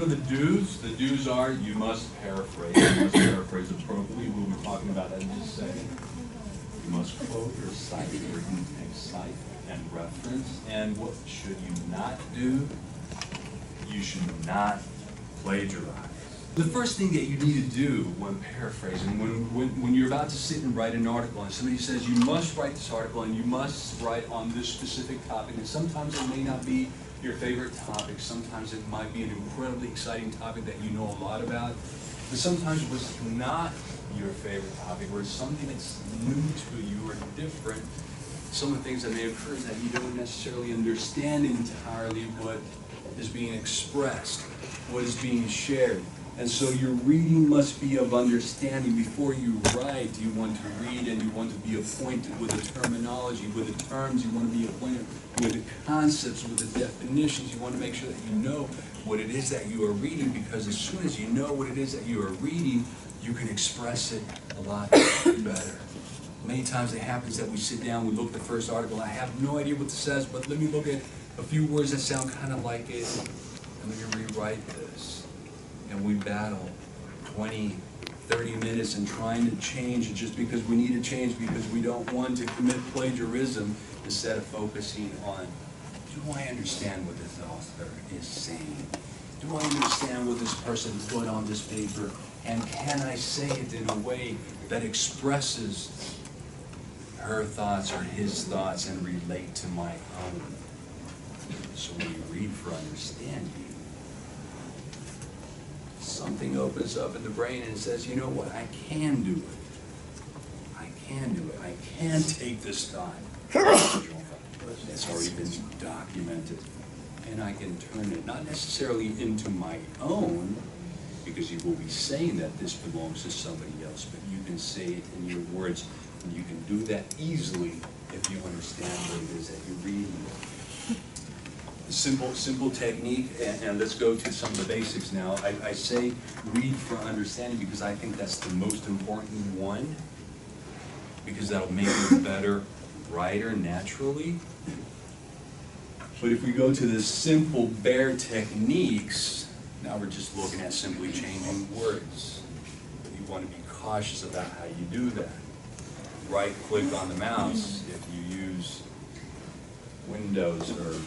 what are the do's? The do's are you must paraphrase. You must paraphrase appropriately. We'll be talking about that in just a second. You must quote or cite or cite and reference. And what should you not do? You should not plagiarize. The first thing that you need to do when paraphrasing, when you're about to sit and write an article, and somebody says you must write this article and you must write on this specific topic, and sometimes it may not be your favorite topic, sometimes it might be an incredibly exciting topic that you know a lot about, but sometimes it was not your favorite topic, or it's something that's new to you or different. Some of the things that may occur is that you don't necessarily understand entirely what is being expressed, what is being shared. And so your reading must be of understanding. Before you write, you want to read and you want to be acquainted with the terminology, with the terms. You want to be acquainted with the concepts, with the definitions. You want to make sure that you know what it is that you are reading, because as soon as you know what it is that you are reading, you can express it a lot better. Many times it happens that we sit down, we look at the first article, I have no idea what this says, but let me look at a few words that sound kind of like it, and let me rewrite this. And we battle 20, 30 minutes and trying to change it just because we need to change, because we don't want to commit plagiarism, instead of focusing on, do I understand what this author is saying? Do I understand what this person put on this paper? And can I say it in a way that expresses her thoughts or his thoughts and relate to my own? So when you read for understanding, something opens up in the brain and says, you know what, I can do it. I can do it. I can take this thought that's already been documented, and I can turn it not necessarily into my own, because you will be saying that this belongs to somebody else, but you can say it in your words, and you can do that easily if you understand what it is that you're reading. Simple technique, and let's go to some of the basics now. I say read for understanding because I think that's the most important one, because that'll make you a better writer naturally. But if we go to the simple, bare techniques, now we're just looking at simply changing words. You want to be cautious about how you do that. Right-click on the mouse if you use Windows or a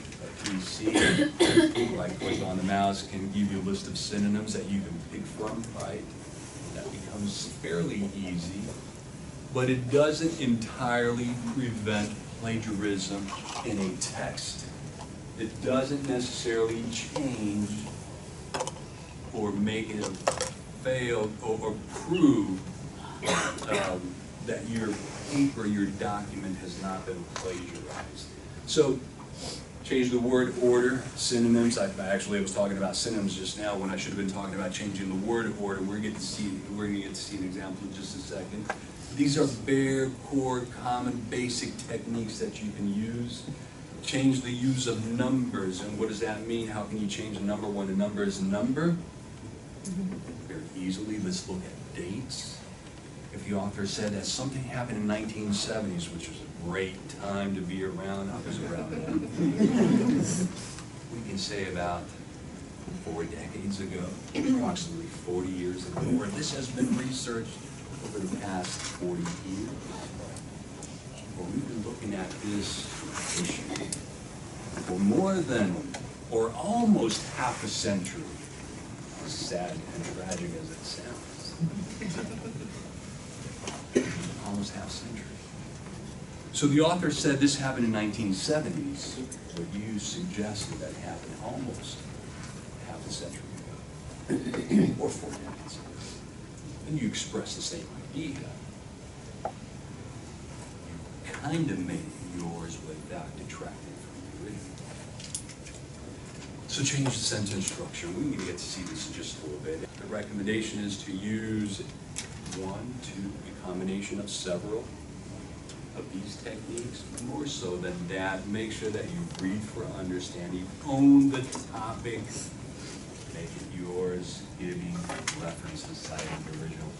PC. Right-click on the mouse can give you a list of synonyms that you can pick from, right? That becomes fairly easy, but it doesn't entirely prevent plagiarism in a text. It doesn't necessarily change or make it fail or prove that your paper, your document has not been plagiarized. So change the word order, synonyms. I was talking about synonyms just now when I should have been talking about changing the word order. We're going to get to see an example in just a second. These are bare, core, common, basic techniques that you can use. Change the use of numbers. And what does that mean? How can you change a number when a number is a number? Very easily. Let's look at dates. If the author said that something happened in the 1970s, which was a great time to be around, I was around then. We can say about 4 decades ago, approximately 40 years ago, where this has been researched over the past 40 years. Well, we've been looking at this issue for more than, or almost half a century, as sad and tragic as it sounds. Almost half a century. So the author said this happened in the 1970s, but you suggested that happened almost half a century ago, or 4 decades ago. And you expressed the same idea. You kind of made it yours without detracting from your reading. So change the sentence structure. We need to get to see this in just a little bit. The recommendation is to use a combination of several of these techniques. More so than that, make sure that you read for understanding, own the topic, make it yours, giving references, citing the original.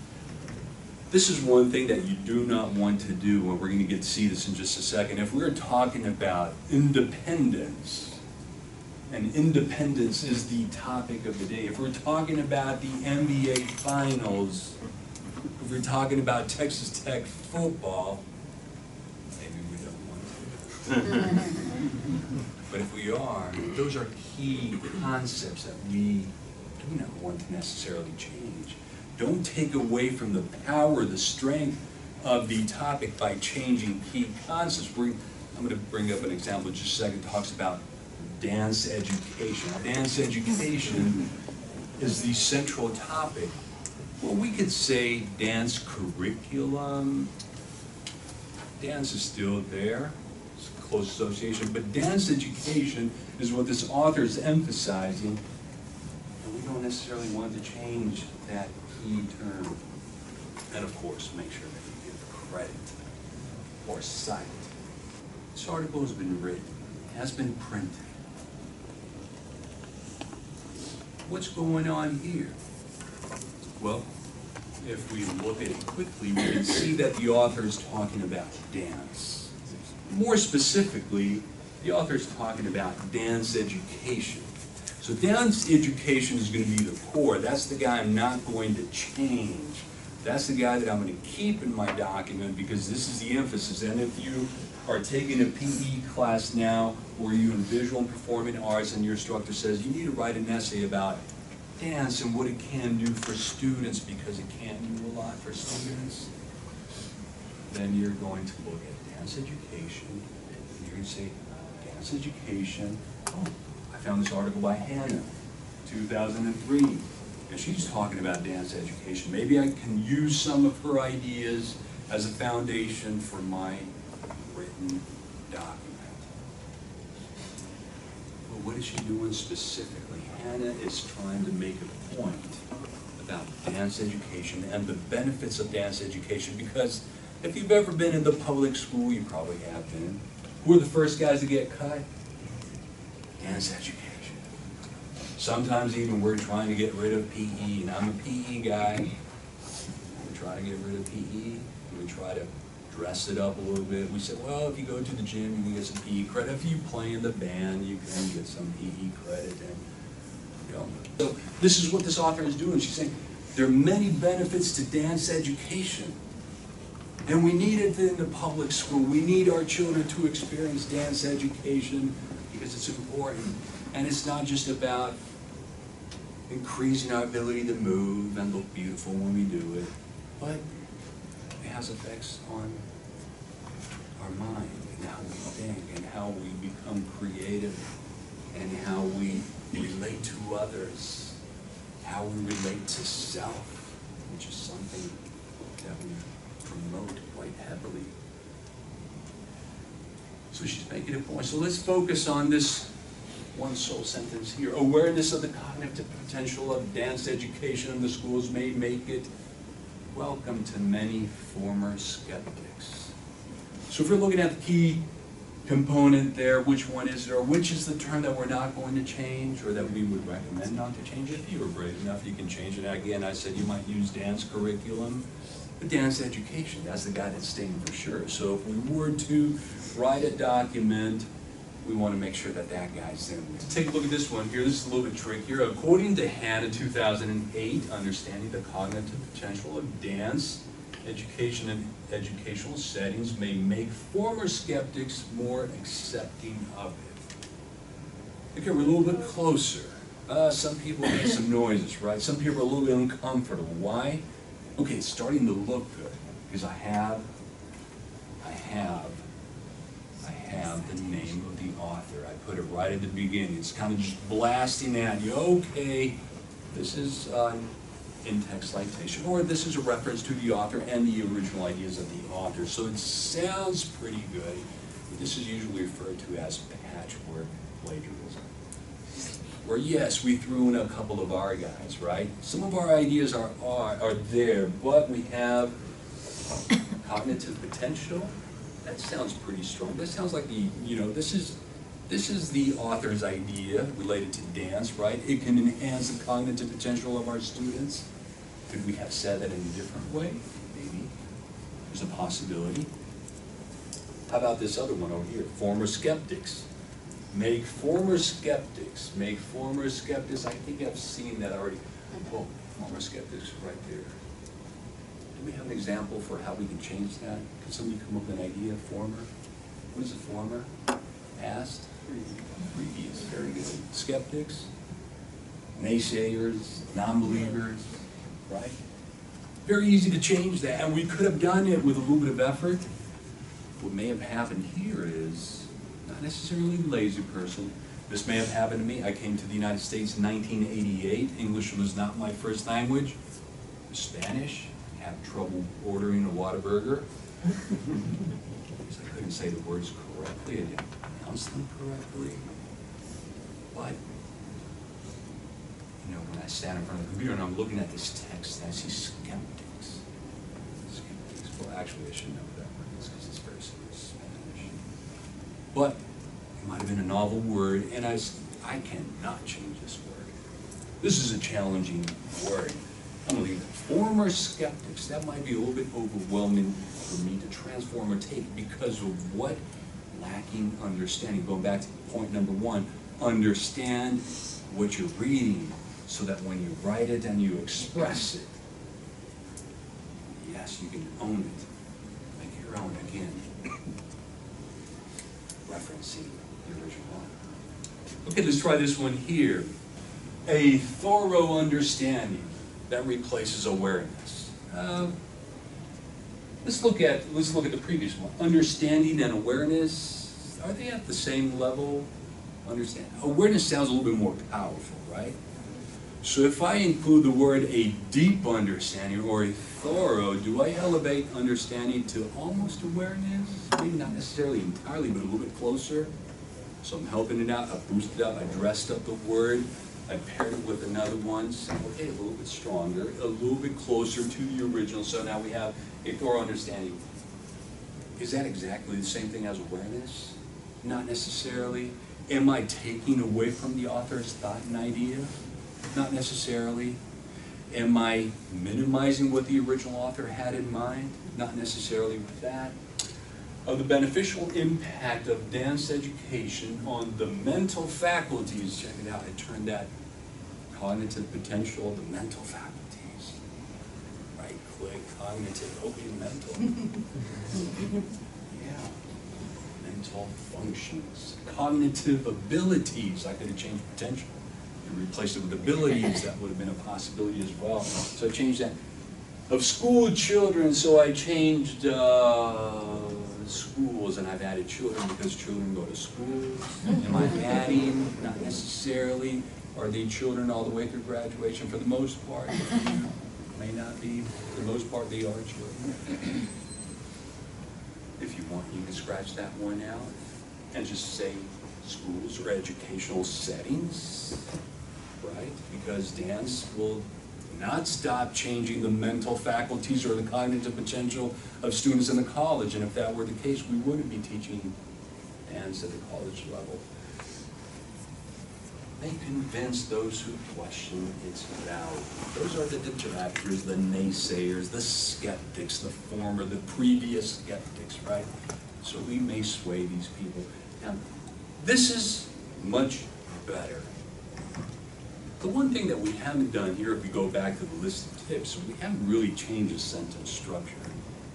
This is one thing that you do not want to do, and we're going to get to see this in just a second. If we're talking about independence, and independence is the topic of the day, if we're talking about the NBA Finals, if we're talking about Texas Tech football, maybe we don't want to. But if we are, those are key concepts that we do not want to necessarily change. Don't take away from the power, the strength of the topic by changing key concepts. I'm going to bring up an example in just a second. It talks about dance education. Dance education is the central topic. Well, we could say dance curriculum. Dance is still there. It's a close association. But dance education is what this author is emphasizing. And we don't necessarily want to change that key term. And of course, make sure that you give credit or cite. This article has been written, has been printed. What's going on here? Well, if we look at it quickly, we can see that the author is talking about dance. More specifically, the author is talking about dance education. So dance education is going to be the core. That's the guy I'm not going to change. That's the guy that I'm going to keep in my document because this is the emphasis. And if you are taking a PE class now or you in visual and performing arts and your instructor says you need to write an essay about dance and what it can do for students because it can do a lot for students, then you're going to look at dance education and you're going to say, dance education, oh, I found this article by Hannah, 2003, and she's talking about dance education. Maybe I can use some of her ideas as a foundation for my written document. But what is she doing specifically? Hannah is trying to make a point about dance education and the benefits of dance education, because if you've ever been in the public school, you probably have been. Who are the first guys to get cut? Dance education. Sometimes even we're trying to get rid of PE, and I'm a PE guy. We're trying to get rid of PE, and we try to dress it up a little bit. We said, well, if you go to the gym, you can get some PE credit. If you play in the band, you can get some PE credit. And, you know. So this is what this author is doing. She's saying there are many benefits to dance education. And we need it in the public school. We need our children to experience dance education because it's important. And it's not just about increasing our ability to move and look beautiful when we do it, but it has effects on our mind and how we think and how we become creative and how we relate to others, how we relate to self, which is something that we promote quite heavily. So she's making a point. So let's focus on this one sole sentence here. Awareness of the cognitive potential of dance education in the schools may make it welcome to many former skeptics. So if we're looking at the key component there, which one is it, or which is the term that we're not going to change or that we would recommend not to change? If you were brave enough, you can change it. Again, I said you might use dance curriculum, but dance education, that's the guy that's staying for sure. So if we were to write a document, we want to make sure that that guy's in. Take a look at this one here. This is a little bit trickier. According to Hannah, 2008, understanding the cognitive potential of dance education in educational settings may make former skeptics more accepting of it. Okay, we're a little bit closer. Some people make some noises, right? Some people are a little bit uncomfortable. Why? Okay, it's starting to look good because I have the name of the author. I put it right at the beginning. It's kind of just blasting at you. Okay, this is in-text citation, or this is a reference to the author and the original ideas of the author. So it sounds pretty good. But this is usually referred to as patchwork plagiarism. Where yes, we threw in a couple of our guys, right? Some of our ideas are there, but we have cognitive potential. That sounds pretty strong. That sounds like this is the author's idea related to dance, right? It can enhance the cognitive potential of our students. Could we have said that in a different way? Maybe. There's a possibility. How about this other one over here? Former skeptics. Make former skeptics, I think I've seen that already. Well, former skeptics right there. Do we have an example for how we can change that? Can somebody come up with an idea? Former? What is a former? Past? Previous. Very good. Skeptics? Naysayers? Non-believers? Right? Very easy to change that, and we could have done it with a little bit of effort. What may have happened here is not necessarily a lazy person. This may have happened to me. I came to the United States in 1988. English was not my first language. Spanish, had trouble ordering a Whataburger. Because I couldn't say the words correctly, I didn't pronounce them correctly. But, you know, when I stand in front of the computer and I'm looking at this text, I see skeptics. Skeptics. Well, actually, I should know what that word is because it's very Spanish. But it might have been a novel word, and I cannot change this word. This is a challenging word. I'm going to leave it. Former skeptics, that might be a little bit overwhelming for me to transform or take because of what? Lacking understanding. Going back to point number one, understand what you're reading so that when you write it and you express it, yes, you can own it. Make it your own again. Referencing the original one. Okay, let's try this one here. A thorough understanding. That replaces awareness. Let's look at the previous one. Understanding and awareness, are they at the same level? Understand. Awareness sounds a little bit more powerful, right? So if I include the word a deep understanding or a thorough, do I elevate understanding to almost awareness? Maybe not necessarily entirely, but a little bit closer. So I'm helping it out, I boosted up, I dressed up the word, I paired it with another one, so okay, a little bit stronger, a little bit closer to the original, so now we have a thorough understanding. Is that exactly the same thing as awareness? Not necessarily. Am I taking away from the author's thought and idea? Not necessarily. Am I minimizing what the original author had in mind? Not necessarily with that. Of the beneficial impact of dance education on the mental faculties. Check it out, I turned that cognitive potential of the mental faculties. Right click, cognitive, okay, mental. Yeah, mental functions. Cognitive abilities, I could have changed potential. And replaced it with abilities, that would have been a possibility as well. So I changed that. Of school children, so I changed schools, and I've added children because children go to school. Am I adding? Not necessarily. Are they children all the way through graduation? For the most part, may not be. For the most part, they are children. If you want, you can scratch that one out and just say schools or educational settings, right? Because dance will not stop changing the mental faculties or the cognitive potential of students in the college. And if that were the case, we wouldn't be teaching dance at the college level. They convince those who question its value. Those are the detractors, the naysayers, the skeptics, the former, the previous skeptics, right? So we may sway these people. Now, this is much better. The one thing that we haven't done here, if we go back to the list of tips, we haven't really changed the sentence structure.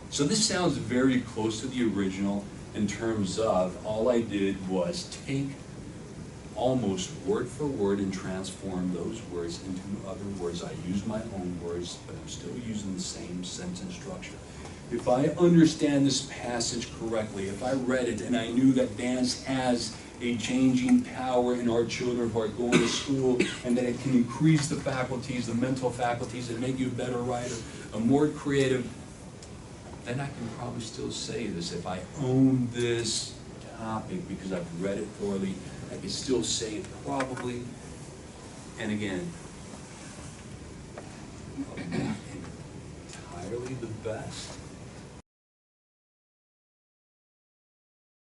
So this sounds very close to the original in terms of all I did was take almost word for word and transform those words into other words. I used my own words, but I'm still using the same sentence structure. If I understand this passage correctly, if I read it and I knew that dance has a changing power in our children who are going to school, and that it can increase the faculties, the mental faculties, and make you a better writer, a more creative, then I can probably still say this. If I own this topic because I've read it thoroughly, I can still say it probably. And again, not entirely the best,